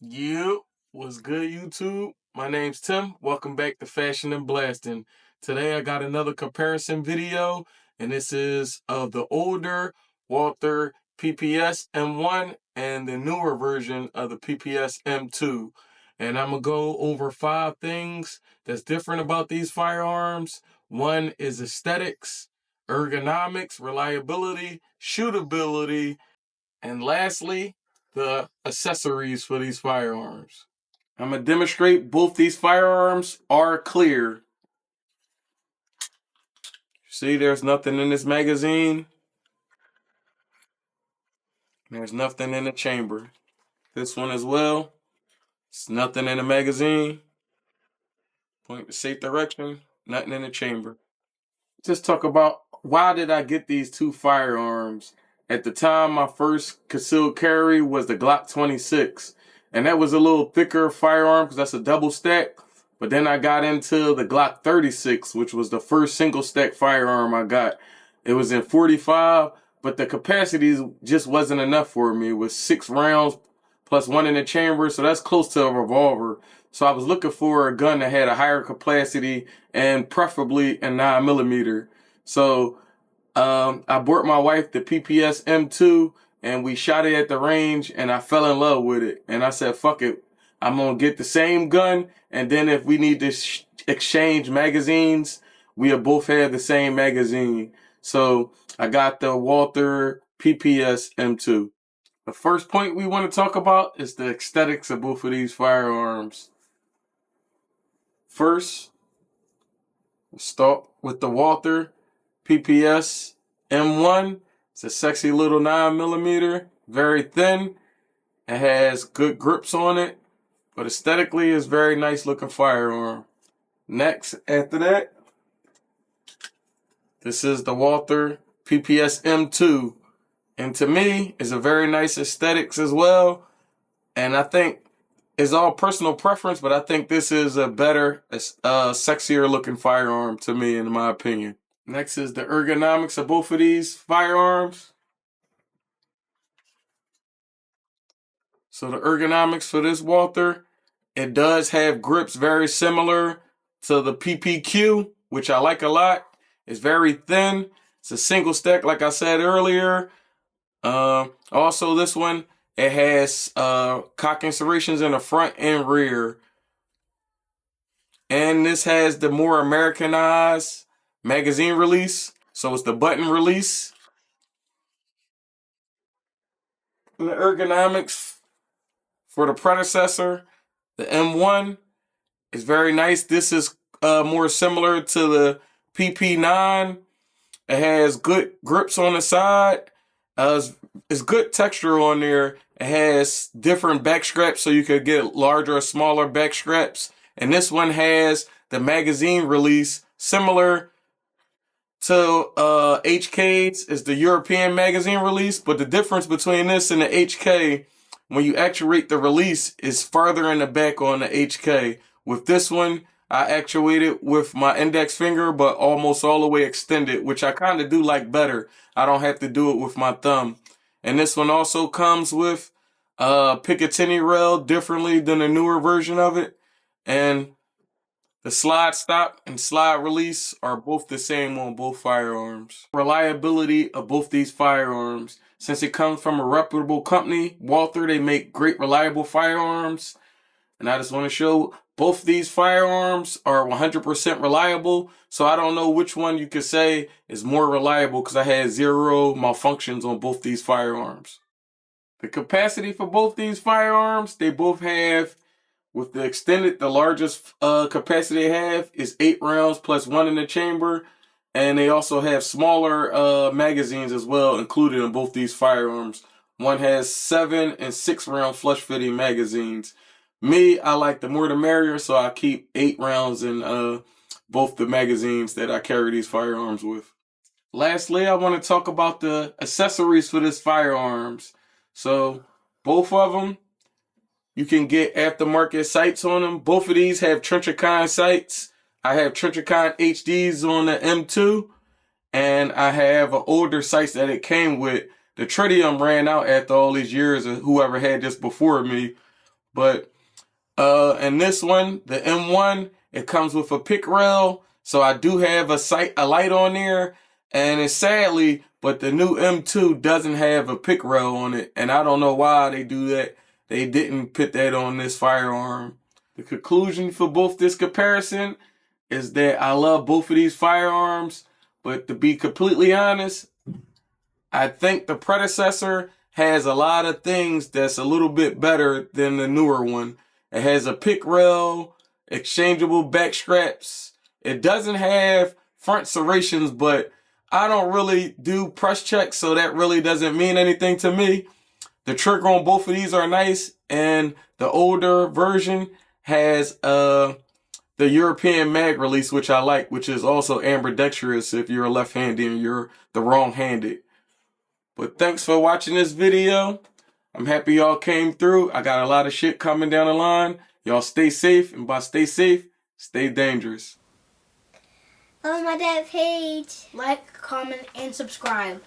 You what's good, YouTube? My name's Tim. Welcome back to Fashion and Blasting. Today I got another comparison video, and this is of the older Walther PPS M1 and the newer version of the PPS M2. And I'm gonna go over 5 things that's different about these firearms. One is aesthetics, ergonomics, reliability, shootability, and lastly, the accessories for these firearms. I'm going to demonstrate both these firearms are clear. See, there's nothing in this magazine. There's nothing in the chamber. This one as well. It's nothing in the magazine. Point the safe direction. Nothing in the chamber. Just talk about why did I get these two firearms. At the time, my first concealed carry was the Glock 26, and that was a little thicker firearm because that's a double stack. But then I got into the Glock 36, which was the first single stack firearm I got. It was in 45, but the capacity just wasn't enough for me. It was 6 rounds plus one in the chamber, so that's close to a revolver. So I was looking for a gun that had a higher capacity and preferably a 9mm. So I bought my wife the PPS M2 and we shot it at the range and I fell in love with it. And I said, fuck it. I'm going to get the same gun. And then if we need to exchange magazines, we'll both have the same magazine. So I got the Walther PPS M2. The first point we want to talk about is the aesthetics of both of these firearms. First, let's start with the Walther PPS M1. It's a sexy little 9mm, very thin. It has good grips on it, but aesthetically it's very nice looking firearm. Next, after that, this is the Walther PPS M2. And to me, it's a very nice aesthetics as well. And I think it's all personal preference, but I think this is a better, sexier looking firearm to me, in my opinion. Next is the ergonomics of both of these firearms. So the ergonomics for this Walther, it does have grips very similar to the PPQ, which I like a lot. It's very thin. It's a single stack, like I said earlier. Also, this one, it has cock insertions in the front and rear. And this has the more Americanized magazine release. So it's the button release. And the ergonomics for the predecessor, the M1, is very nice. This is more similar to the PP9. It has good grips on the side. It's good texture on there. It has different back straps, so you could get larger or smaller back straps. And this one has the magazine release similar to HK's is the European magazine release, but the difference between this and the HK, when you actuate the release, is farther in the back on the HK. With this one, I actuate it with my index finger, but almost all the way extended, which I kind of do like better. I don't have to do it with my thumb. And this one also comes with Picatinny rail differently than the newer version of it. And the slide stop and slide release are both the same on both firearms. Reliability of both these firearms. Since it comes from a reputable company, Walther, they make great reliable firearms. And I just want to show both these firearms are 100% reliable. So I don't know which one you could say is more reliable because I had 0 malfunctions on both these firearms. The capacity for both these firearms, they both have, with the extended, the largest capacity they have is 8 rounds plus one in the chamber. And they also have smaller magazines as well included in both these firearms. One has 7 and 6 round flush fitting magazines. Me, I like the more the merrier, so I keep 8 rounds in both the magazines that I carry these firearms with. Lastly, I want to talk about the accessories for this firearms. So both of them, you can get aftermarket sights on them. Both of these have Trenchicon sights. I have Trenchicon HDs on the M2, and I have an older sights that it came with. The tritium ran out after all these years of whoever had this before me. But and this one, the M1, it comes with a pick rail, so I do have a light on there, and it's sadly, but the new M2 doesn't have a pick rail on it, and I don't know why they do that. They didn't put that on this firearm. The conclusion for both this comparison is that I love both of these firearms, but to be completely honest, I think the predecessor has a lot of things that's a little bit better than the newer one. It has a pick rail, exchangeable back straps. It doesn't have front serrations, but I don't really do press checks, so that really doesn't mean anything to me. The trigger on both of these are nice, and the older version has the European mag release, which I like, which is also ambidextrous if you're a left-handed and you're the wrong-handed. But thanks for watching this video. I'm happy y'all came through. I got a lot of shit coming down the line. Y'all stay safe, and by stay safe, stay dangerous. Follow my dad's page. Like, comment, and subscribe.